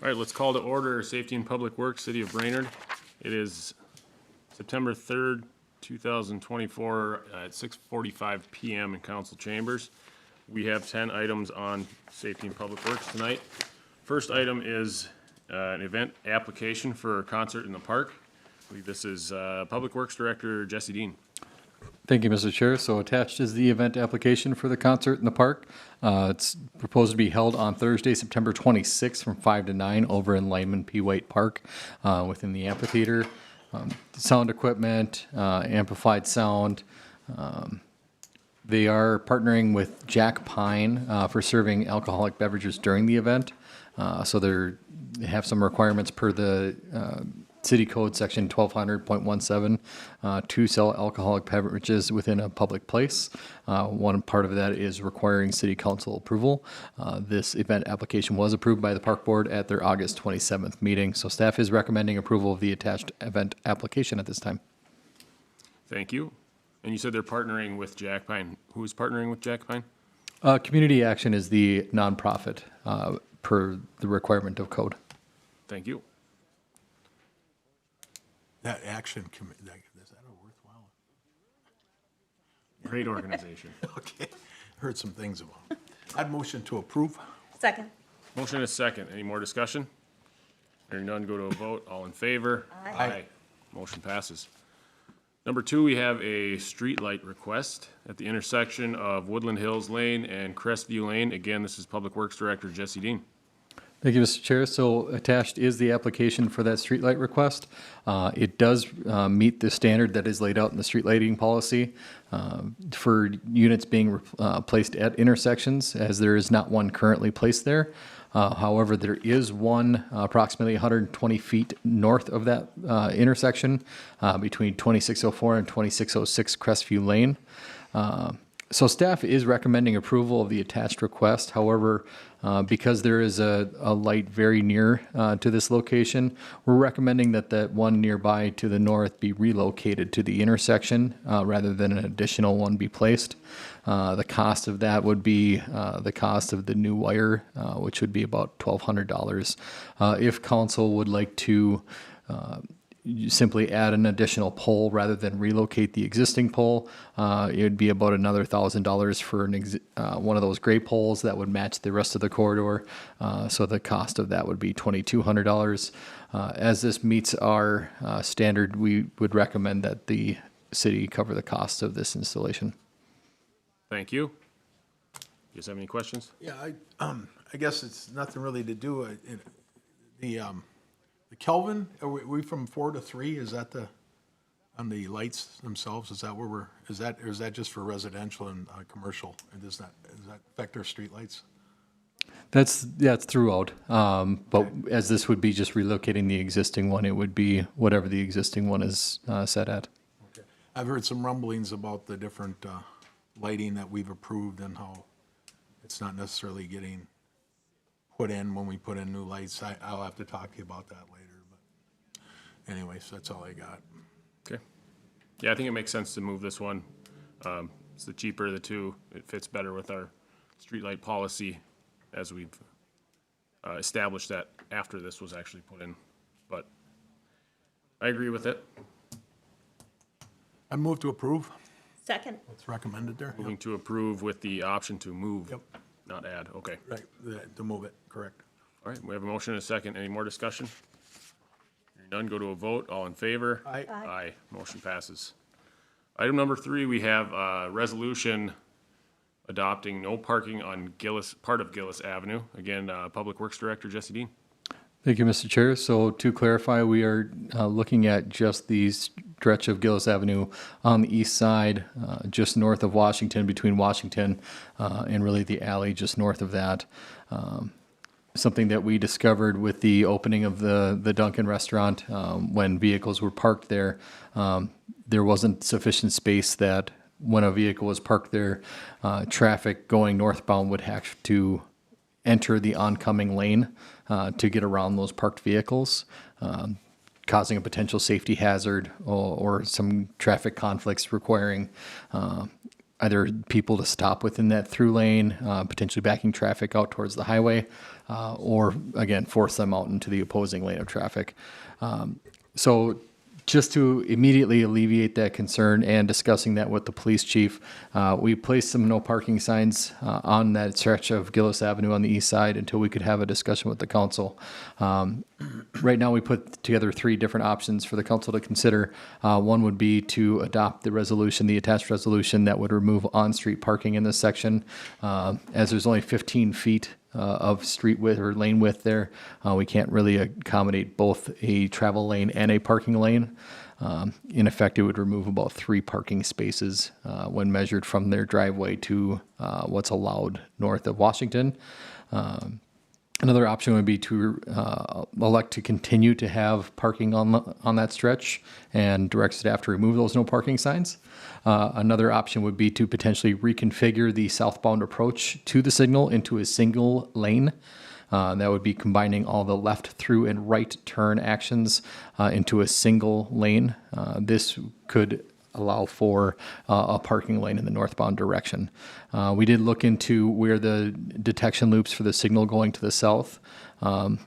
All right, let's call to order Safety and Public Works, City of Brainerd. It is September 3rd, 2024 at 6:45 PM in council chambers. We have 10 items on Safety and Public Works tonight. First item is an event application for a concert in the park. I believe this is Public Works Director Jesse Dean. Thank you, Mr. Chair. So attached is the event application for the concert in the park. It's proposed to be held on Thursday, September 26th from 5 to 9 over in Lyman P. White Park within the amphitheater. Sound equipment, amplified sound. They are partnering with Jack Pine for serving alcoholic beverages during the event. So they have some requirements per the City Code Section 1200.17 to sell alcoholic beverages within a public place. One part of that is requiring City Council approval. This event application was approved by the Park Board at their August 27th meeting. So staff is recommending approval of the attached event application at this time. Thank you. And you said they're partnering with Jack Pine. Who is partnering with Jack Pine? Community Action is the nonprofit per the requirement of code. Thank you. That action committee, is that a worthwhile? Great organization. Okay, heard some things about it. I'd motion to approve. Second. Motion and a second. Any more discussion? Hearing none, go to a vote. All in favor? Aye. Motion passes. Number 2, we have a street light request at the intersection of Woodland Hills Lane and Crestview Lane. Again, this is Public Works Director Jesse Dean. Thank you, Mr. Chair. So attached is the application for that streetlight request. It does meet the standard that is laid out in the street lighting policy for units being placed at intersections, as there is not one currently placed there. However, there is one approximately 120 feet north of that intersection between 2604 and 2606 Crestview Lane. So staff is recommending approval of the attached request. However, because there is a light very near to this location, we're recommending that that one nearby to the north be relocated to the intersection rather than an additional one be placed. The cost of that would be the cost of the new wire, which would be about $1,200. If council would like to you simply add an additional pole rather than relocate the existing pole, it would be about another $1,000 for one of those gray poles that would match the rest of the corridor. So the cost of that would be $2,200. As this meets our standard, we would recommend that the city cover the cost of this installation. Thank you. You guys have any questions? Yeah, I guess it's nothing really to do. The Kelvin, are we from 4 to 3? Is that on the lights themselves? Is that where or is that just for residential and commercial? And does that affect our streetlights? It's throughout. But as this would be just relocating the existing one, it would be whatever the existing one is set at. Okay. I've heard some rumblings about the different lighting that we've approved and how it's not necessarily getting put in when we put in new lights. I'll have to talk to you about that later. But anyways, that's all I got. Okay. Yeah, I think it makes sense to move this one. It's the cheaper of the two. It fits better with our streetlight policy as we've established that after this was actually put in. But I agree with it. I move to approve. Second. What's recommended there? Moving to approve with the option to move, Yep. not add. Okay. Right, to move it, correct. All right, we have a motion and a second. Any more discussion? Hearing none, go to a vote. All in favor? Aye. Aye. Motion passes. Item number 3, we have a resolution adopting no parking on part of Gillis Avenue. Again, Public Works Director Jesse Dean. Thank you, Mr. Chair. So to clarify, we are looking at just the stretch of Gillis Avenue on the east side, just north of Washington, between Washington and really the alley just north of that. Something that we discovered with the opening of the Dunkin' restaurant, when vehicles were parked there, there wasn't sufficient space that when a vehicle was parked there, traffic going northbound would have to enter the oncoming lane to get around those parked vehicles, causing a potential safety hazard or some traffic conflicts requiring either people to stop within that through lane, potentially backing traffic out towards the highway, or again, force them out into the opposing lane of traffic. So just to immediately alleviate that concern and discussing that with the police chief, we placed some no parking signs on that stretch of Gillis Avenue on the east side until we could have a discussion with the council. Right now, we put together 3 different options for the council to consider. One would be to adopt the resolution, the attached resolution that would remove on-street parking in this section. As there's only 15 feet of street width or lane width there, we can't really accommodate both a travel lane and a parking lane. In effect, it would remove about 3 parking spaces when measured from their driveway to what's allowed north of Washington. Another option would be to elect to continue to have parking on that stretch and direct staff to remove those no parking signs. Another option would be to potentially reconfigure the southbound approach to the signal into a single lane. That would be combining all the left through and right turn actions into a single lane. This could allow for a parking lane in the northbound direction. We did look into where the detection loops for the signal going to the south.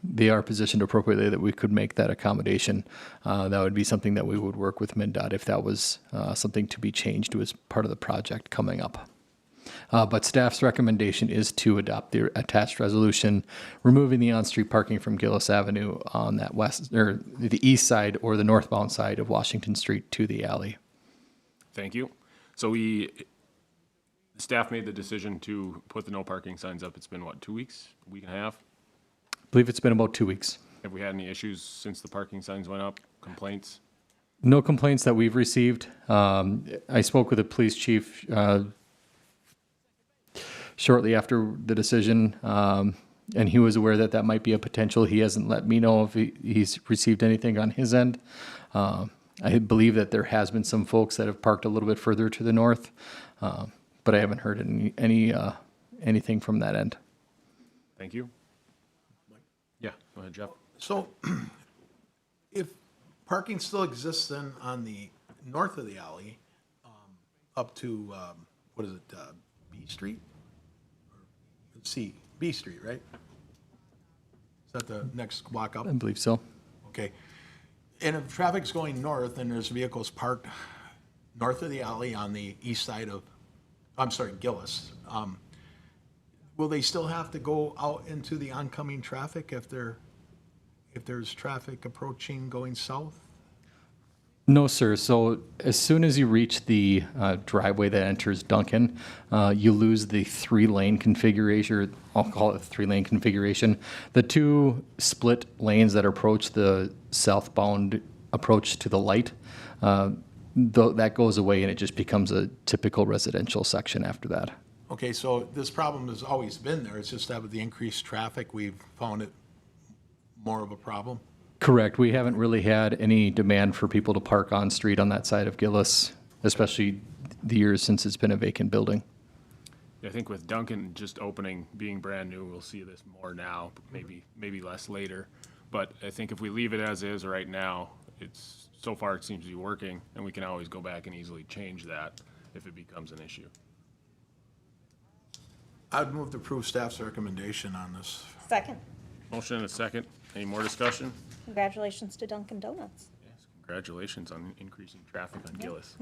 They are positioned appropriately that we could make that accommodation. That would be something that we would work with MnDOT if that was something to be changed as part of the project coming up. But staff's recommendation is to adopt the attached resolution, removing the on-street parking from Gillis Avenue on that west or the east side or the northbound side of Washington Street to the alley. Thank you. So staff made the decision to put the no parking signs up. It's been what, 2 weeks, a week and a half? I believe it's been about 2 weeks. Have we had any issues since the parking signs went up? Complaints? No complaints that we've received. I spoke with the police chief shortly after the decision, and he was aware that that might be a potential. He hasn't let me know if he's received anything on his end. I believe that there has been some folks that have parked a little bit further to the north, but I haven't heard anything from that end. Thank you. Yeah, go ahead, Jeff. So if parking still exists then on the north of the alley, up to, what is it, B Street? B Street, right? Is that the next block up? I believe so. Okay. And if traffic's going north and there's vehicles parked north of the alley on the east side of, Gillis, will they still have to go out into the oncoming traffic if there's traffic approaching going south? No, sir. So as soon as you reach the driveway that enters Duncan, you lose the 3-lane configuration, or I'll call it a 3-lane configuration. The 2 split lanes that approach the southbound approach to the light, that goes away and it just becomes a typical residential section after that. Okay, so this problem has always been there. It's just that with the increased traffic, we've found it more of a problem? Correct. We haven't really had any demand for people to park on street on that side of Gillis, especially the years since it's been a vacant building. I think with Duncan just opening, being brand new, we'll see this more now, maybe less later. But I think if we leave it as is right now, so far it seems to be working, and we can always go back and easily change that if it becomes an issue. I'd move to approve staff's recommendation on this. Second. Motion and a second. Any more discussion? Congratulations to Dunkin' Donuts. Yes, congratulations on increasing traffic on Gillis.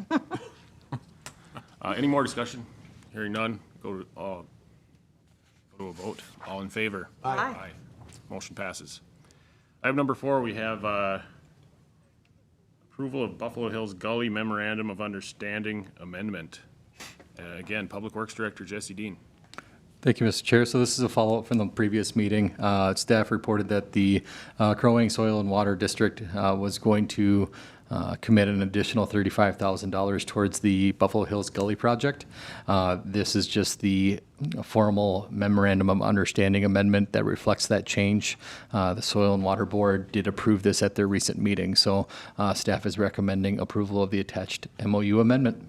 Any more discussion? Hearing none, go to a vote. All in favor? Aye. Motion passes. Item number 4, we have approval of Buffalo Hills Gully Memorandum of Understanding Amendment. Again, Public Works Director Jesse Dean. Thank you, Mr. Chair. So this is a follow-up from the previous meeting. Staff reported that the Crow Wing Soil and Water District was going to commit an additional $35,000 towards the Buffalo Hills Gully project. This is just the formal memorandum of understanding amendment that reflects that change. The Soil and Water Board did approve this at their recent meeting, so staff is recommending approval of the attached MOU amendment.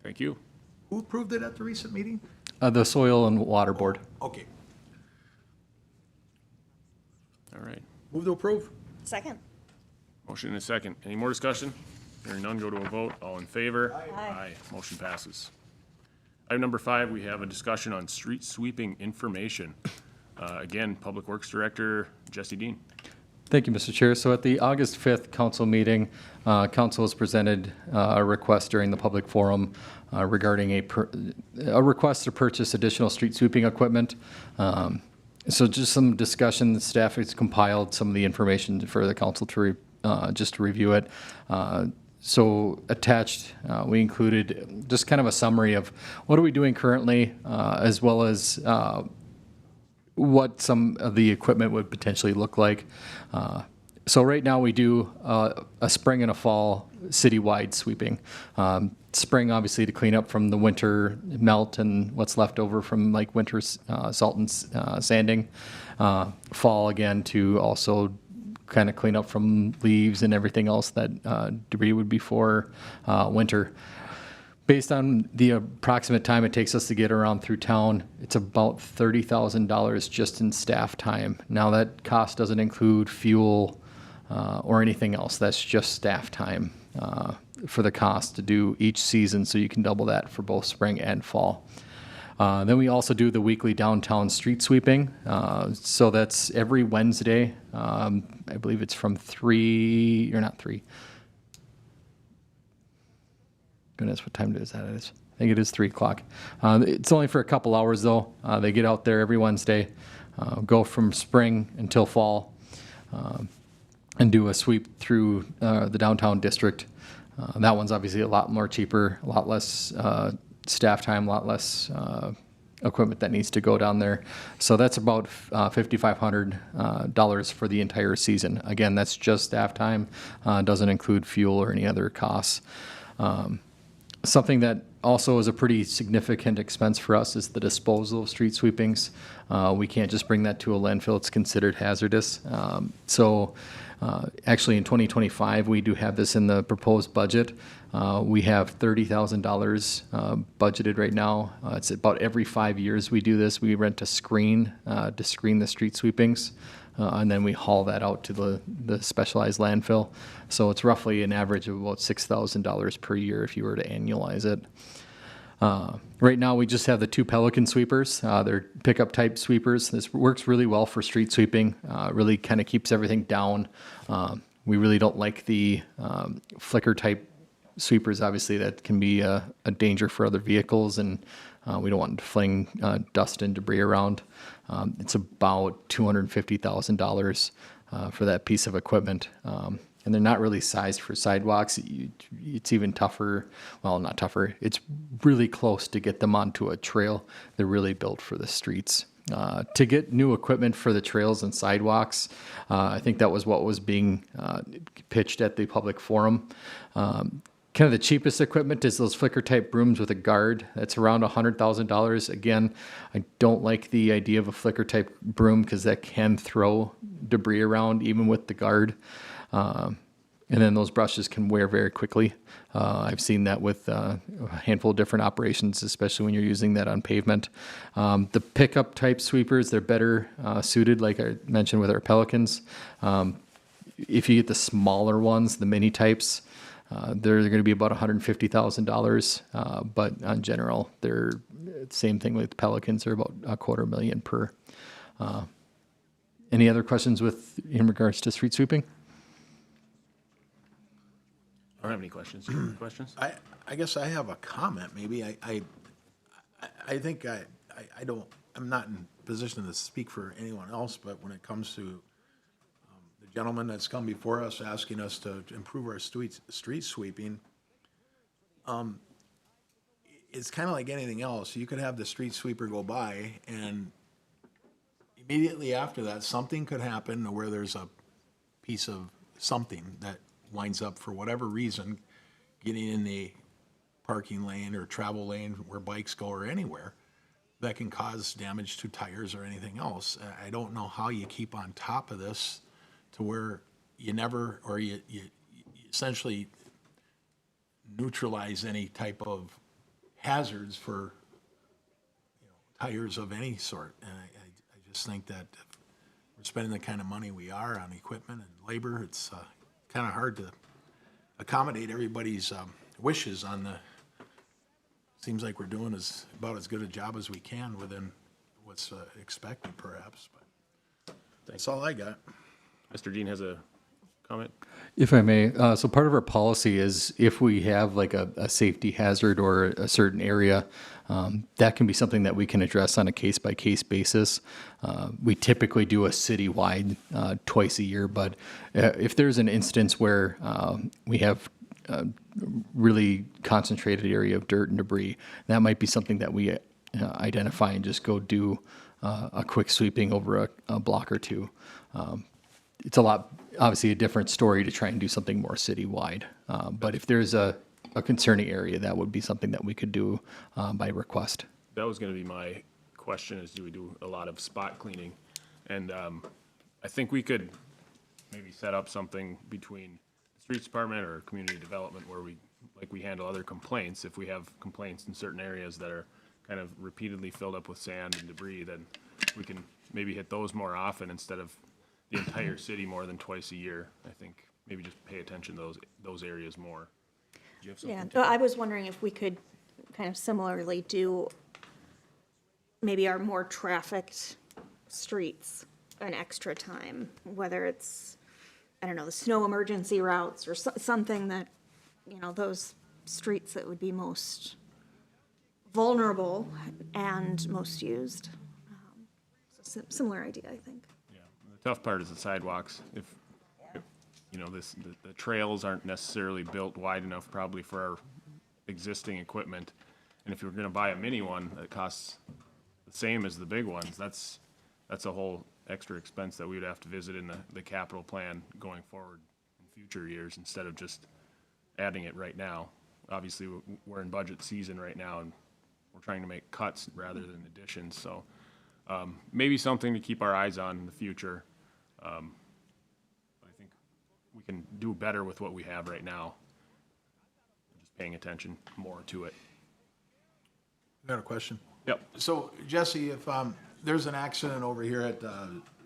Thank you. Who approved it at the recent meeting? The Soil and Water Board. Okay. All right. Move to approve. Second. Motion and a second. Any more discussion? Hearing none, go to a vote. All in favor? Aye. Motion passes. Item number 5, we have a discussion on street sweeping information. Again, Public Works Director Jesse Dean. Thank you, Mr. Chair. So at the August 5th council meeting, council has presented a request during the public forum regarding a request to purchase additional street sweeping equipment. So just some discussion, the staff has compiled some of the information for the council to just to review it. So attached, we included just kind of a summary of what are we doing currently, as well as what some of the equipment would potentially look like. So right now we do a spring and a fall citywide sweeping. Spring, obviously, to clean up from the winter melt and what's left over from like winter salt and sanding. Fall, again, to also kind of clean up from leaves and everything else that debris would be for winter. Based on the approximate time it takes us to get around through town, it's about $30,000 just in staff time. Now, that cost doesn't include fuel or anything else. That's just staff time for the cost to do each season, so you can double that for both spring and fall. Then we also do the weekly downtown street sweeping. So that's every Wednesday. I believe it's from 3, or not 3. Goodness, what time is that? I think it is 3 o'clock. It's only for a couple hours, though. They get out there every Wednesday, go from spring until fall, and do a sweep through the downtown district. That one's obviously a lot more cheaper, a lot less staff time, a lot less equipment that needs to go down there. So that's about $5,500 for the entire season. Again, that's just staff time, doesn't include fuel or any other costs. Something that also is a pretty significant expense for us is the disposal of street sweepings. We can't just bring that to a landfill. It's considered hazardous. Actually, in 2025, we do have this in the proposed budget. We have $30,000 budgeted right now. It's about every 5 years we do this. We rent a screen to screen the street sweepings. And then we haul that out to the specialized landfill. So it's roughly an average of about $6,000 per year if you were to annualize it. Right now, we just have the 2 Pelican sweepers. They're pickup type sweepers. This works really well for street sweeping. Really kind of keeps everything down. We really don't like the flicker type sweepers. Obviously, that can be a danger for other vehicles, and we don't want to fling dust and debris around. It's about $250,000 for that piece of equipment. And they're not really sized for sidewalks. It's even tougher. Well, not tougher. It's really close to get them onto a trail. They're really built for the streets. To get new equipment for the trails and sidewalks, I think that was what was being pitched at the public forum. Kind of the cheapest equipment is those flicker type brooms with a guard. That's around $100,000. Again, I don't like the idea of a flicker type broom because that can throw debris around even with the guard. And then those brushes can wear very quickly. I've seen that with a handful of different operations, especially when you're using that on pavement. The pickup type sweepers, they're better suited, like I mentioned with our Pelicans. If you get the smaller ones, the mini types, they're going to be about $150,000. But in general, they're same thing with Pelicans. They're about $250,000 per. Any other questions in regards to street sweeping? I don't have any questions. You have any questions? I guess I have a comment, maybe. I think I'm not in position to speak for anyone else, but when it comes to the gentleman that's come before us asking us to improve our street sweeping, it's kind of like anything else. You could have the street sweeper go by, and immediately after that, something could happen where there's a piece of something that winds up, for whatever reason, getting in the parking lane or travel lane where bikes go or anywhere that can cause damage to tires or anything else. I don't know how you keep on top of this to where you never, or you essentially neutralize any type of hazards for tires of any sort. And I just think that if we're spending the kind of money we are on equipment and labor, it's kind of hard to accommodate everybody's wishes on the, seems like we're doing about as good a job as we can within what's expected perhaps, but that's all I got. Mr. Dean has a comment? If I may, so part of our policy is if we have like a safety hazard or a certain area, that can be something that we can address on a case-by-case basis. We typically do a citywide twice a year, but if there's an instance where we have a really concentrated area of dirt and debris, that might be something that we identify and just go do a quick sweeping over a block or two. It's obviously a different story to try and do something more citywide. But if there's a concerning area, that would be something that we could do by request. That was gonna be my question, is do we do a lot of spot cleaning? And I think we could maybe set up something between the streets department or community development where we handle other complaints. If we have complaints in certain areas that are kind of repeatedly filled up with sand and debris, then we can maybe hit those more often instead of the entire city more than twice a year. I think maybe just pay attention to those areas more. Do you have something? Yeah, I was wondering if we could kind of similarly do maybe our more trafficked streets an extra time, whether it's, I don't know, the snow emergency routes or something that, those streets that would be most vulnerable and most used. Similar idea, I think. Yeah, the tough part is the sidewalks. If the trails aren't necessarily built wide enough probably for our existing equipment. And if you're gonna buy a mini one that costs the same as the big ones, that's a whole extra expense that we would have to visit in the capital plan going forward in future years instead of just adding it right now. Obviously, we're in budget season right now and we're trying to make cuts rather than additions, so maybe something to keep our eyes on in the future. But I think we can do better with what we have right now. Just paying attention more to it. I got a question. Yep. So Jesse, if there's an accident over here at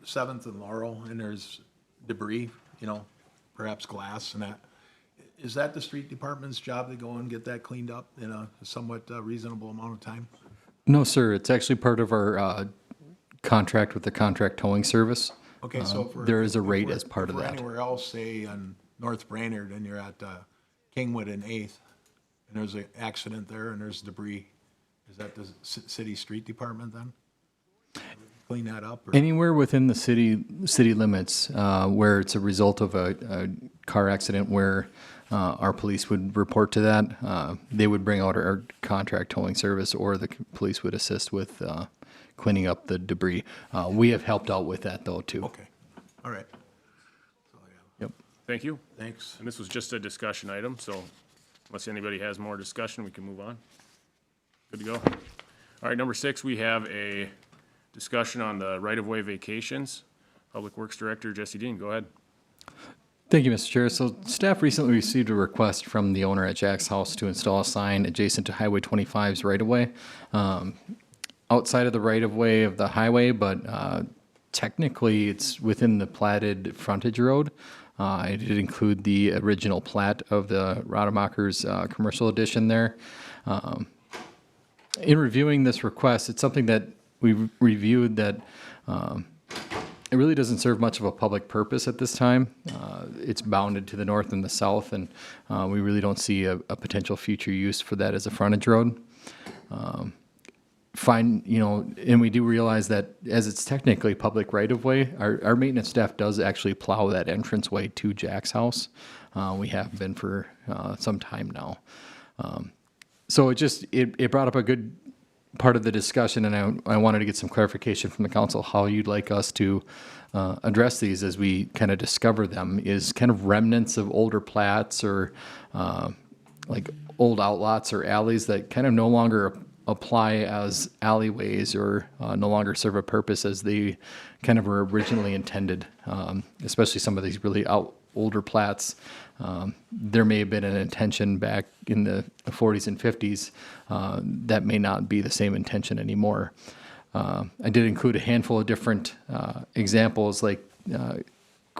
7th and Laurel and there's debris, perhaps glass and that, is that the street department's job to go and get that cleaned up in a somewhat reasonable amount of time? No, sir. It's actually part of our contract with the contract towing service. Okay, so there is a rate as part of that. Anywhere else, say on North Brainerd, and you're at Kingwood and 8th, and there's an accident there and there's debris, is that the city street department then? Clean that up? Or? Anywhere within the city limits where it's a result of a car accident where our police would report to that, they would bring out our contract towing service, or the police would assist with cleaning up the debris. We have helped out with that though too. Okay, all right. That's all I got. Yep. Thank you. Thanks. And this was just a discussion item, so unless anybody has more discussion, we can move on. Good to go. All right, number 6, we have a discussion on the right-of-way vacations. Public Works Director Jesse Dean, go ahead. Thank you, Mr. Chair. So staff recently received a request from the owner at Jack's house to install a sign adjacent to Highway 25's right-of-way. Outside of the right-of-way of the highway, but technically it's within the platted frontage road. It did include the original plat of the Rademacher's commercial edition there. In reviewing this request, it's something that we reviewed that it really doesn't serve much of a public purpose at this time. It's bounded to the north and the south, and we really don't see a potential future use for that as a frontage road. And we do realize that as it's technically public right-of-way, our maintenance staff does actually plow that entranceway to Jack's house. We have been for some time now. So it brought up a good part of the discussion, and I wanted to get some clarification from the council how you'd like us to address these as we kind of discover them. Is kind of remnants of older plats or like old outlots or alleys that kind of no longer apply as alleyways or no longer serve a purpose as they kind of were originally intended, especially some of these really older plats. There may have been an intention back in the 40s and 50s that may not be the same intention anymore. I did include a handful of different examples like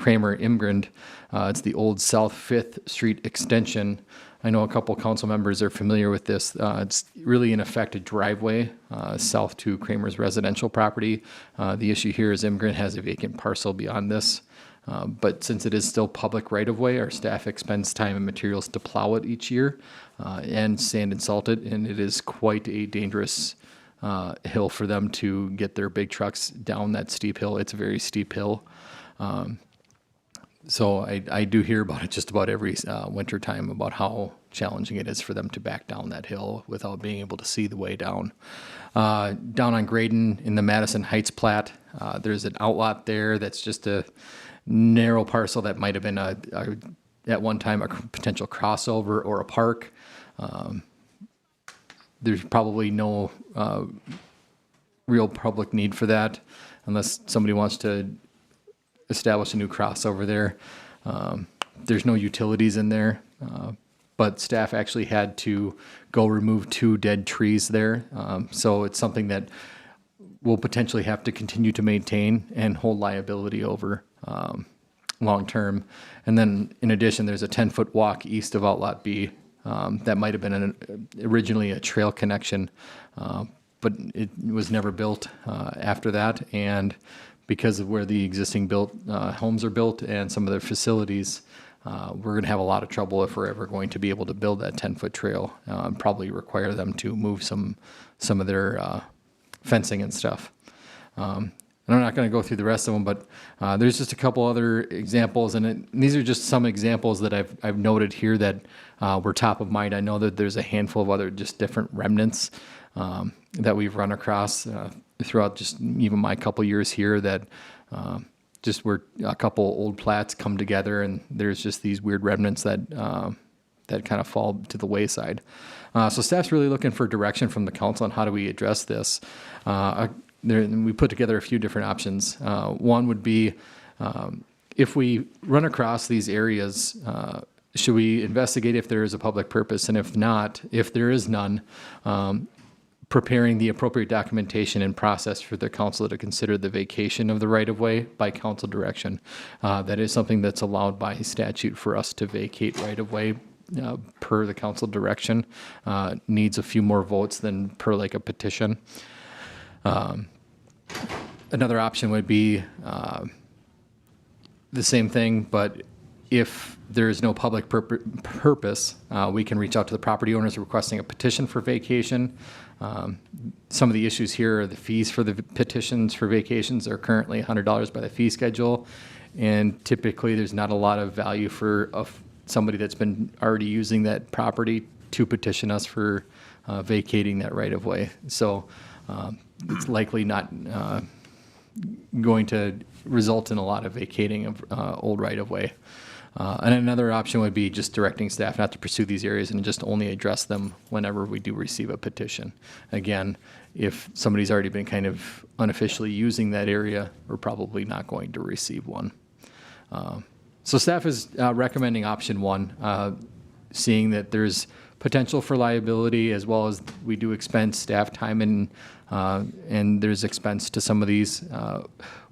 Kramer Imgrund. It's the old South 5th Street extension. I know a couple council members are familiar with this. It's really in effect a driveway south to Kramer's residential property. The issue here is Imgrund has a vacant parcel beyond this. But since it is still public right-of-way, our staff expends time and materials to plow it each year and sand and salt it, and it is quite a dangerous hill for them to get their big trucks down that steep hill. It's a very steep hill. So I do hear about it just about every winter time about how challenging it is for them to back down that hill without being able to see the way down. Down on Graydon in the Madison Heights plat, there's an outlot there that's just a narrow parcel that might have been at one time a potential crossover or a park. There's probably no real public need for that unless somebody wants to establish a new crossover there. There's no utilities in there, but staff actually had to go remove 2 dead trees there. So it's something that we'll potentially have to continue to maintain and hold liability over long term. And then in addition, there's a 10-foot walk east of Outlot B that might have been originally a trail connection, but it was never built after that. And because of where the existing homes are built and some of their facilities, we're going to have a lot of trouble if we're ever going to be able to build that 10-foot trail. Probably require them to move some of their fencing and stuff. And I'm not going to go through the rest of them, but there's just a couple other examples, and these are just some examples that I've noted here that were top of mind. I know that there's a handful of other just different remnants that we've run across throughout just even my couple years here that just where a couple old plats come together, and there's just these weird remnants that kind of fall to the wayside. So staff's really looking for direction from the council on how do we address this. We put together a few different options. One would be if we run across these areas, should we investigate if there is a public purpose? And if not, if there is none, preparing the appropriate documentation and process for the council to consider the vacation of the right-of-way by council direction. That is something that's allowed by statute for us to vacate right-of-way per the council direction. Needs a few more votes than per like a petition. Another option would be the same thing, but if there is no public purpose, we can reach out to the property owners requesting a petition for vacation. Some of the issues here are the fees for the petitions for vacations are currently $100 by the fee schedule, and typically there's not a lot of value for somebody that's been already using that property to petition us for vacating that right-of-way. So it's likely not going to result in a lot of vacating of old right-of-way. And another option would be just directing staff not to pursue these areas and just only address them whenever we do receive a petition. Again, if somebody's already been kind of unofficially using that area, we're probably not going to receive one. So staff is recommending option 1, seeing that there's potential for liability as well as we do expend staff time and there's expense to some of these.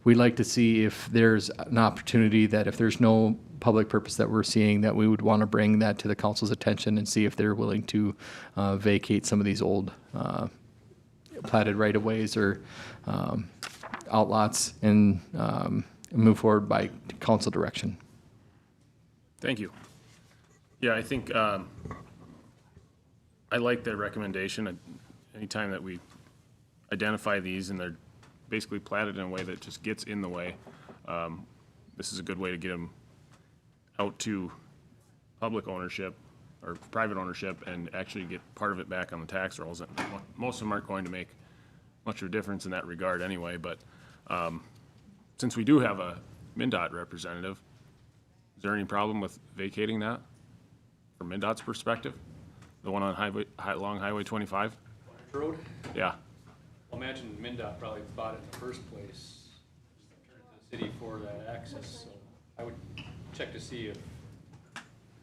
We'd like to see if there's an opportunity that if there's no public purpose that we're seeing, that we would want to bring that to the council's attention and see if they're willing to vacate some of these old platted right-of-ways or outlots and move forward by council direction. Thank you. Yeah, I think I like that recommendation. Anytime that we identify these and they're basically platted in a way that just gets in the way, this is a good way to get them out to public ownership or private ownership and actually get part of it back on the tax rolls. And most of them aren't going to make much of a difference in that regard anyway, but since we do have a MnDOT representative, is there any problem with vacating that from MnDOT's perspective? The one on along Highway 25? Road? Yeah. Well, imagine MnDOT probably bought it in the first place, turned it to the city for that access, so I would check to see if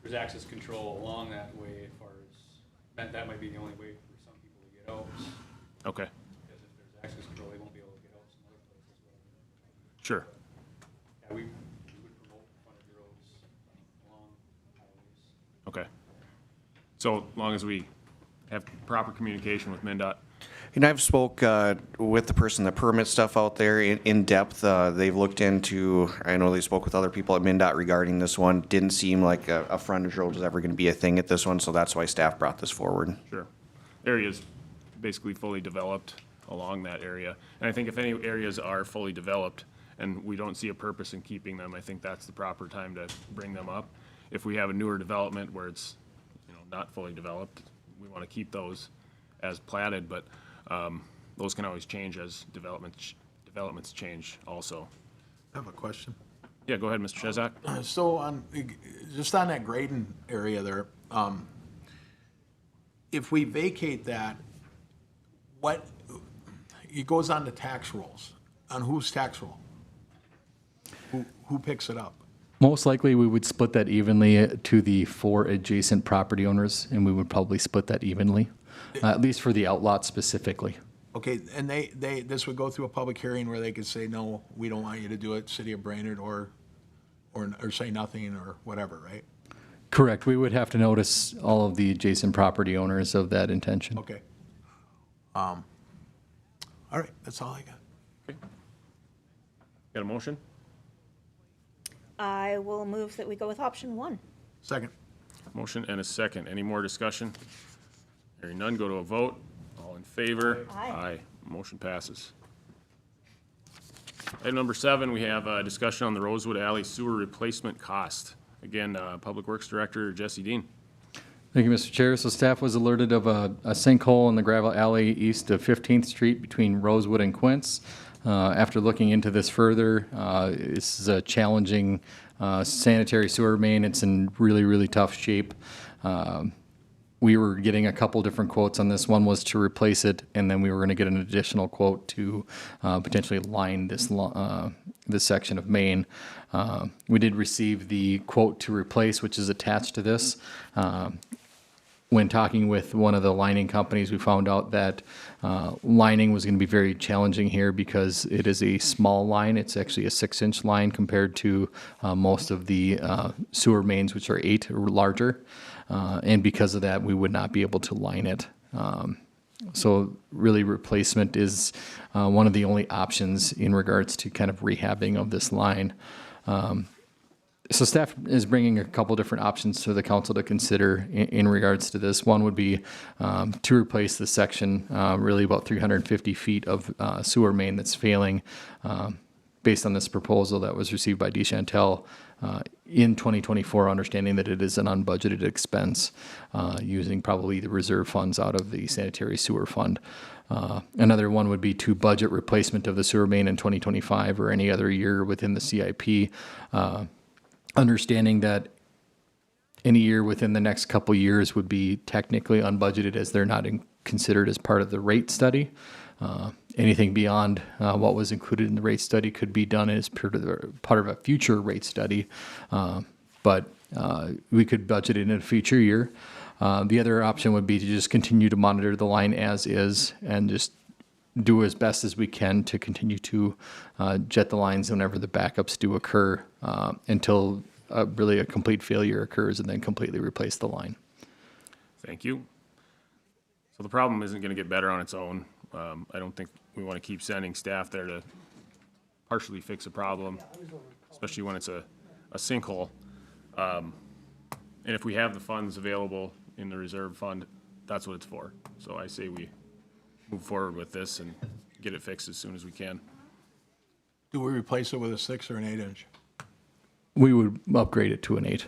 there's access control along that way as far as, that might be the only way for some people to get out. Okay. Because if there's access control, they won't be able to get out some other places. Sure. Yeah, we would promote So long as we have proper communication with MnDOT. And I've spoke with the person that permits stuff out there in depth. They've looked into, I know they spoke with other people at MnDOT regarding this one. Didn't seem like a frontage road was ever going to be a thing at this one, so that's why staff brought this forward. Sure. Area's basically fully developed along that area. And I think if any areas are fully developed and we don't see a purpose in keeping them, I think that's the proper time to bring them up. If we have a newer development where it's, not fully developed, we want to keep those as platted, but those can always change as developments change also. I have a question. Yeah, go ahead, Mr. Chesak. So just on that grading area there, if we vacate that, it goes on the tax rolls. On whose tax roll? Who picks it up? Most likely, we would split that evenly to the 4 adjacent property owners, and we would probably split that evenly, at least for the outlot specifically. Okay, and this would go through a public hearing where they could say, no, we don't want you to do it, City of Brainerd, or say nothing, or whatever, right? Correct. We would have to notice all of the adjacent property owners of that intention. Okay. All right, that's all I got. Got a motion? I will move that we go with option 1. Second. Motion and a second. Any more discussion? Hearing none, go to a vote. All in favor? Aye. Motion passes. Item number 7, we have a discussion on the Rosewood Alley sewer replacement cost. Again, Public Works Director Jesse Dean. Thank you, Mr. Chair. So staff was alerted of a sinkhole in the gravel alley east of 15th Street between Rosewood and Quince. After looking into this further, this is a challenging sanitary sewer main. It's in really, really tough shape. We were getting a couple different quotes on this. One was to replace it, and then we were going to get an additional quote to potentially line this section of main. We did receive the quote to replace, which is attached to this. When talking with one of the lining companies, we found out that lining was going to be very challenging here because it is a small line. It's actually a 6-inch line compared to most of the sewer mains, which are 8 or larger. And because of that, we would not be able to line it. So really replacement is one of the only options in regards to kind of rehabbing of this line. So staff is bringing a couple different options to the council to consider in regards to this. One would be to replace the section, really about 350 feet of sewer main that's failing based on this proposal that was received by DeChantel in 2024, understanding that it is an unbudgeted expense using probably the reserve funds out of the sanitary sewer fund. Another one would be to budget replacement of the sewer main in 2025 or any other year within the CIP. Understanding that any year within the next couple years would be technically unbudgeted as they're not considered as part of the rate study. Anything beyond what was included in the rate study could be done as part of a future rate study, but we could budget it in a future year. The other option would be to just continue to monitor the line as is and just do as best as we can to continue to jet the lines whenever the backups do occur until really a complete failure occurs and then completely replace the line. Thank you. So the problem isn't going to get better on its own. I don't think we want to keep sending staff there to partially fix a problem, especially when it's a sinkhole. And if we have the funds available in the reserve fund, that's what it's for. So I say we move forward with this and get it fixed as soon as we can. Do we replace it with a 6 or an 8-inch? We would upgrade it to an 8.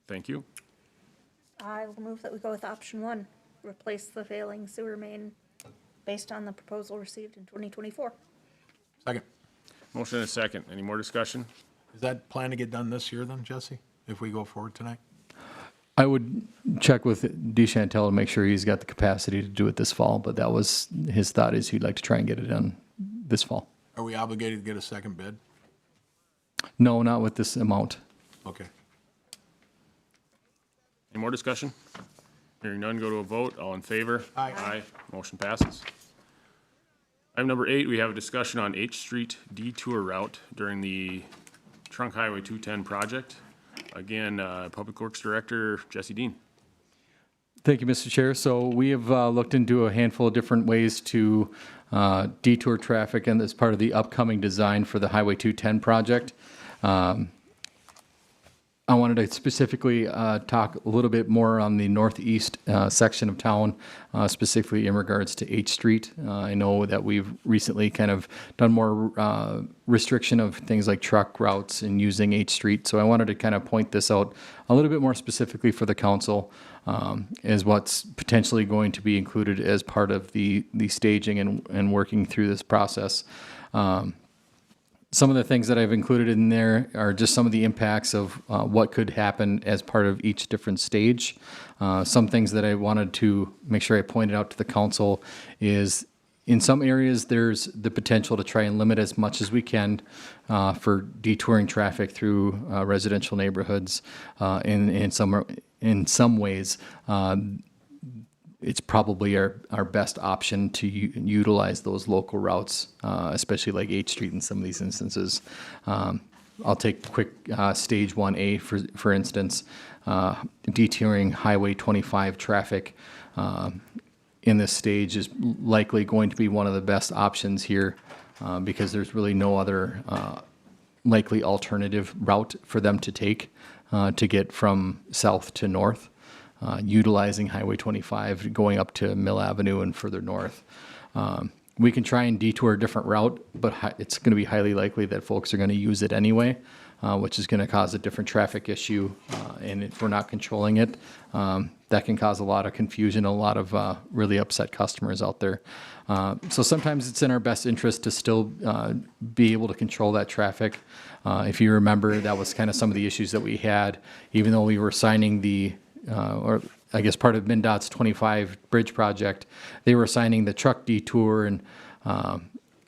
Thank you. I will move that we go with option 1, replace the failing sewer main based on the proposal received in 2024. Second. Motion and a second. Any more discussion? Is that plan to get done this year then, Jesse, if we go forward tonight? I would check with DeChantel to make sure he's got the capacity to do it this fall, but that was his thought is he'd like to try and get it done this fall. Are we obligated to get a second bid? No, not with this amount. Okay. Any more discussion? Hearing none, go to a vote. All in favor? Aye. Aye. Motion passes. Item number 8, we have a discussion on H Street detour route during the Trunk Highway 210 project. Again, Public Works Director Jesse Dean. Thank you, Mr. Chair. So we have looked into a handful of different ways to detour traffic, and as part of the upcoming design for the Highway 210 project. I wanted to specifically talk a little bit more on the northeast section of town, specifically in regards to H Street. I know that we've recently kind of done more restriction of things like truck routes and using H Street. So I wanted to kind of point this out a little bit more specifically for the council as what's potentially going to be included as part of the staging and working through this process. Some of the things that I've included in there are just some of the impacts of what could happen as part of each different stage. Some things that I wanted to make sure I pointed out to the council is in some areas there's the potential to try and limit as much as we can for detouring traffic through residential neighborhoods. In some ways, it's probably our best option to utilize those local routes, especially like H Street in some of these instances. I'll take quick stage 1A for instance, detouring Highway 25 traffic in this stage is likely going to be one of the best options here because there's really no other likely alternative route for them to take to get from south to north. Utilizing Highway 25, going up to Mill Avenue and further north. We can try and detour a different route, but it's going to be highly likely that folks are going to use it anyway, which is going to cause a different traffic issue. And if we're not controlling it, that can cause a lot of confusion, a lot of really upset customers out there. So sometimes it's in our best interest to still be able to control that traffic. If you remember, that was kind of some of the issues that we had, even though we were signing or I guess part of MnDOT's 25 bridge project, they were assigning the truck detour and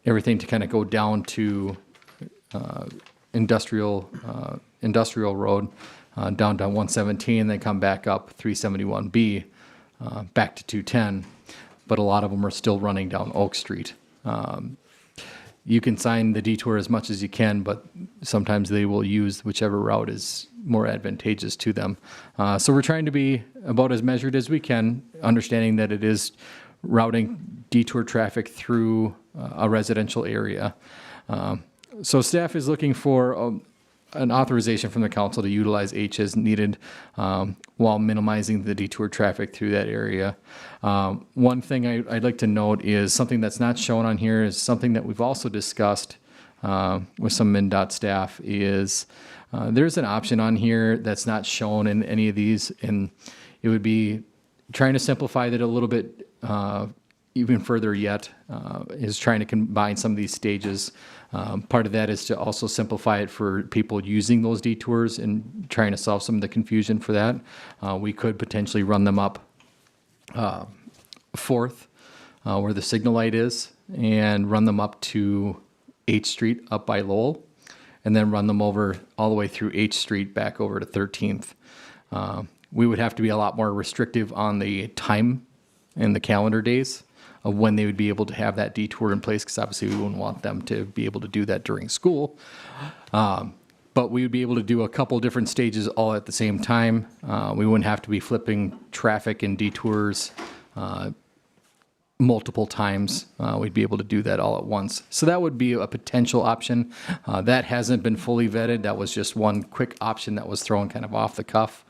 everything to kind of go down to industrial road, down to 117, then come back up 371B, back to 210. But a lot of them are still running down Oak Street. You can sign the detour as much as you can, but sometimes they will use whichever route is more advantageous to them. So we're trying to be about as measured as we can, understanding that it is routing detour traffic through a residential area. So staff is looking for an authorization from the council to utilize H as needed while minimizing the detour traffic through that area. One thing I'd like to note is something that's not shown on here is something that we've also discussed with some MnDOT staff is there's an option on here that's not shown in any of these, and it would be trying to simplify that a little bit even further yet, is trying to combine some of these stages. Part of that is to also simplify it for people using those detours and trying to solve some of the confusion for that. We could potentially run them up Fourth, where the signal light is, and run them up to H Street up by Lowell, and then run them over all the way through H Street back over to 13th. We would have to be a lot more restrictive on the time and the calendar days of when they would be able to have that detour in place, because obviously we wouldn't want them to be able to do that during school. But we would be able to do a couple different stages all at the same time. We wouldn't have to be flipping traffic and detours multiple times. We'd be able to do that all at once. So that would be a potential option. That hasn't been fully vetted. That was just one quick option that was thrown kind of off the cuff.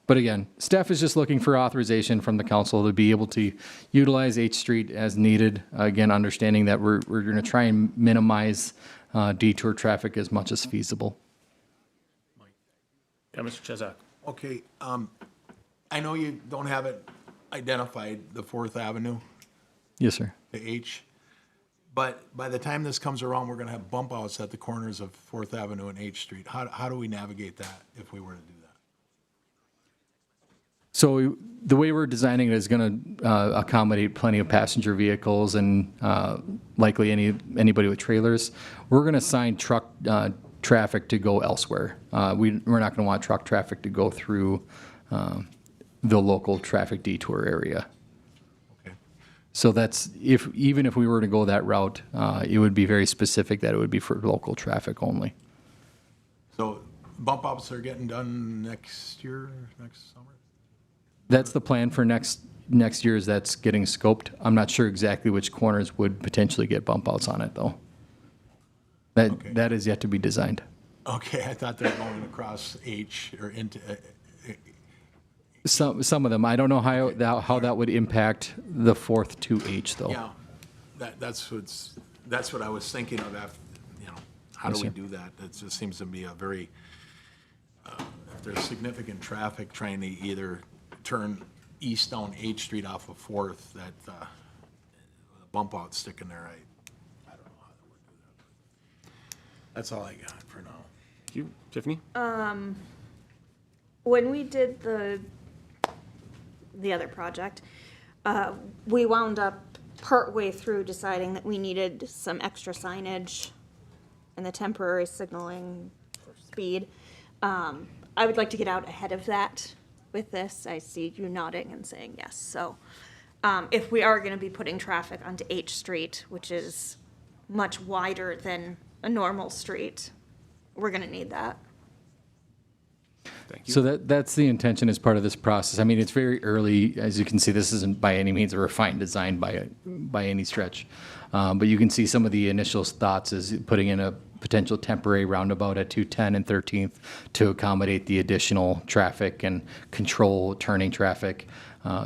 But again, staff is just looking for authorization from the council to be able to utilize H Street as needed. Again, understanding that we're going to try and minimize detour traffic as much as feasible. Yeah, Mr. Chesak. Okay, I know you don't have it identified, the Fourth Avenue, Yes, sir. the H, but by the time this comes around, we're gonna have bump outs at the corners of Fourth Avenue and H Street. How do we navigate that if we were to do that? So the way we're designing it is going to accommodate plenty of passenger vehicles and likely anybody with trailers. We're going to assign truck traffic to go elsewhere. We're not going to want truck traffic to go through the local traffic detour area. Okay. So that's even if we were to go that route, it would be very specific that it would be for local traffic only. So bump outs are getting done next year, next summer? That's the plan for next year, is that's getting scoped. I'm not sure exactly which corners would potentially get bump outs on it, though. Okay. That is yet to be designed. Okay, I thought they were going across H or into, Some of them, I don't know how that would impact the 4th to H, though. yeah, that's what I was thinking of after, how do Yes, we sir. do that? It just seems to be a very, if there's significant traffic trying to either turn east down H Street off of Fourth, that, the bump out sticking there, I don't know how they would do that. That's all I got for now. Thank you. Tiffany? When we did the other project, we wound up partway through deciding that we needed some extra signage and the temporary signaling for speed. I would like to get out ahead of that with this. I see you nodding and saying yes. So if we are going to be putting traffic onto H Street, which is much wider than a normal street, we're going to need that. Thank you. So that's the intention as part of this process. I mean, it's very early. As you can see, this isn't by any means a refined design by any stretch. But you can see some of the initial thoughts is putting in a potential temporary roundabout at 210 and 13th to accommodate the additional traffic and control turning traffic.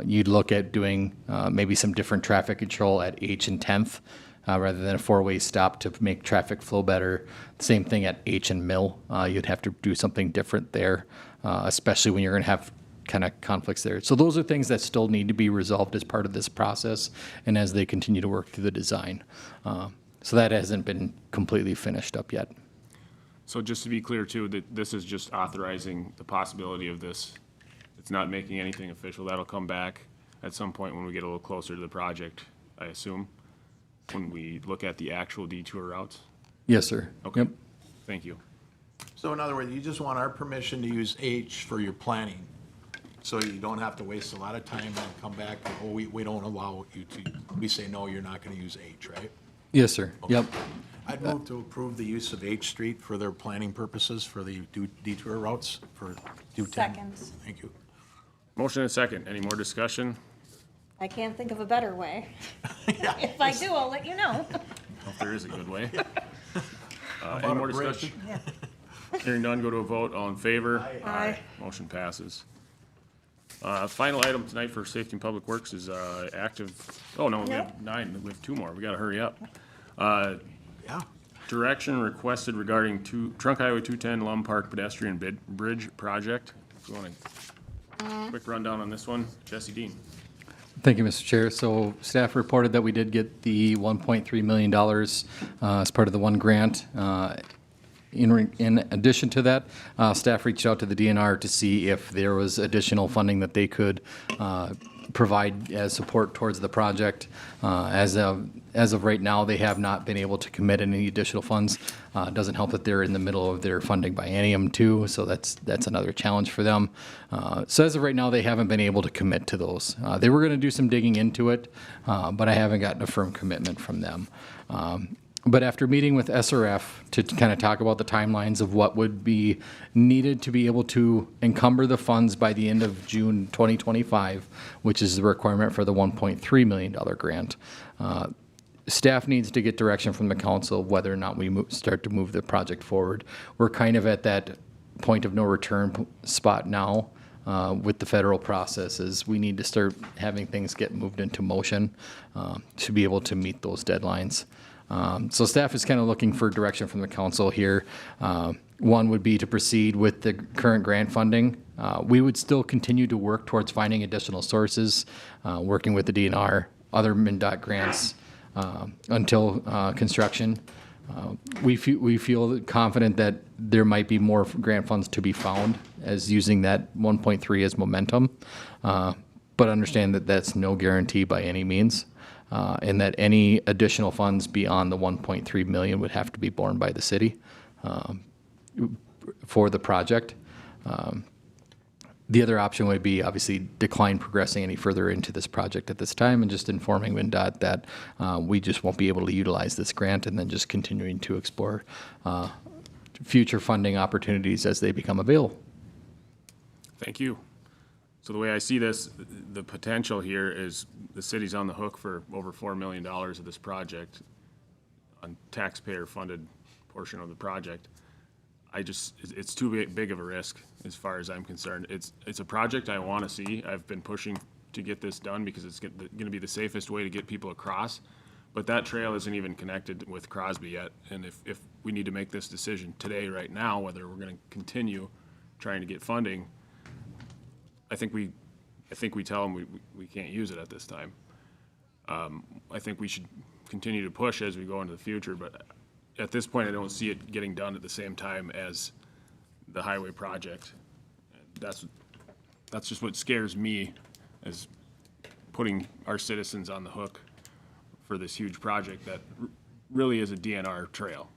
You'd look at doing maybe some different traffic control at H and 10th. Rather than a four-way stop to make traffic flow better. Same thing at H and Mill. You'd have to do something different there, especially when you're going to have kind of conflicts there. So those are things that still need to be resolved as part of this process and as they continue to work through the design. So that hasn't been completely finished up yet. So just to be clear too, that this is just authorizing the possibility of this. It's not making anything official. That'll come back at some point when we get a little closer to the project, I assume, when we look at the actual detour routes. Yes, sir. Okay. Yep. Thank you. So in other words, you just want our permission to use H for your planning, so you don't have to waste a lot of time and come back, and, oh, we don't allow you to, we say, no, you're not gonna use H, right? Yes, sir. Yep. I'd move to approve the use of H Street for their planning purposes for the detour routes for 210. Second. Thank you. Motion and second. Any more discussion? I can't think of a better way. If I do, I'll let you know. If there is a good way. about Any more a bridge? discussion? Hearing none, go to a vote. All in favor? Aye. Motion passes. Final item tonight for Safety and Public Works is active, oh no, we have 9, we have 2 more. We gotta hurry up. Yeah. Direction requested regarding Trunk Highway 210 Lum Park pedestrian bridge project. If you want a quick rundown on this one, Jesse Dean. Thank you, Mr. Chair. So staff reported that we did get the $1.3 million as part of the one grant. In addition to that, staff reached out to the DNR to see if there was additional funding that they could provide as support towards the project. As of right now, they have not been able to commit any additional funds. It doesn't help that they're in the middle of their funding biennium too, so that's another challenge for them. So as of right now, they haven't been able to commit to those. They were going to do some digging into it, but I haven't gotten a firm commitment from them. But after meeting with SRF to kind of talk about the timelines of what would be needed to be able to encumber the funds by the end of June 2025, which is the requirement for the $1.3 million grant, staff needs to get direction from the council whether or not we start to move the project forward. We're kind of at that point of no return spot now. With the federal processes, we need to start having things get moved into motion to be able to meet those deadlines. So staff is kind of looking for direction from the council here. One would be to proceed with the current grant funding. We would still continue to work towards finding additional sources, working with the DNR, other MnDOT grants until construction. We feel confident that there might be more grant funds to be found as using that 1.3 as momentum, but understand that that's no guarantee by any means. And that any additional funds beyond the 1.3 million would have to be borne by the city for the project. The other option would be obviously decline progressing any further into this project at this time and just informing MnDOT that we just won't be able to utilize this grant and then just continuing to explore future funding opportunities as they become available. Thank you. So the way I see this, the potential here is the city's on the hook for over $4 million of this project on taxpayer-funded portion of the project. It's too big of a risk as far as I'm concerned. It's a project I want to see. I've been pushing to get this done because it's going to be the safest way to get people across. But that trail isn't even connected with Crosby yet. And if we need to make this decision today, right now, whether we're going to continue trying to get funding, I think we tell them we can't use it at this time. I think we should continue to push as we go into the future, but at this point, I don't see it getting done at the same time as the highway project. That's just what scares me, is putting our citizens on the hook for this huge project that really is a DNR trail.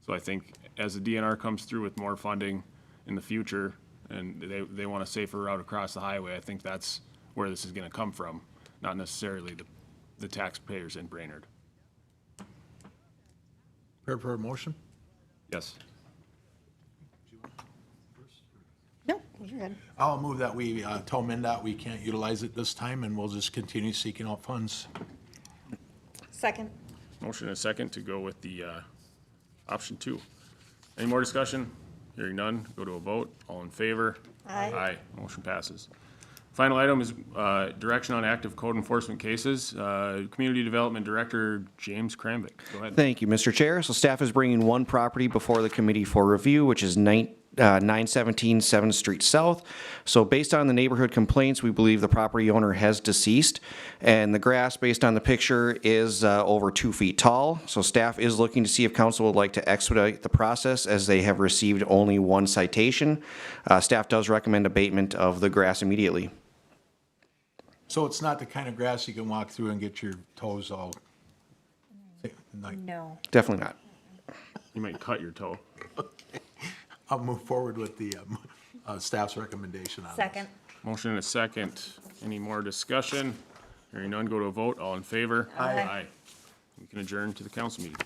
So I think as the DNR comes through with more funding in the future, and they want a safer route across the highway, I think that's where this is gonna come from, not necessarily the taxpayers in Brainerd. Prepared for a motion? Yes. No, you're good. I'll move that we tell MnDOT we can't utilize it this time, and we'll just continue seeking out funds. Second. Motion and a second to go with the option 2. Any more discussion? Hearing none, go to a vote. All in favor? Aye. Aye. Motion passes. Final item is direction on active code enforcement cases. Community Development Director James Kramvik. Go ahead. Thank you, Mr. Chair. So staff is bringing one property before the committee for review, which is 917 7th Street South. So based on the neighborhood complaints, we believe the property owner has deceased, and the grass, based on the picture, is over 2 feet tall. So staff is looking to see if council would like to expedite the process, as they have received only one citation. Staff does recommend abatement of the grass immediately. So it's not the kind of grass you can walk through and get your toes all. No. Definitely not. You might cut your toe. I'll move forward with the staff's recommendation on this. Second. Motion and a second. Any more discussion? Hearing none, go to a vote. All in favor? Aye. Aye. We can adjourn to the council meeting.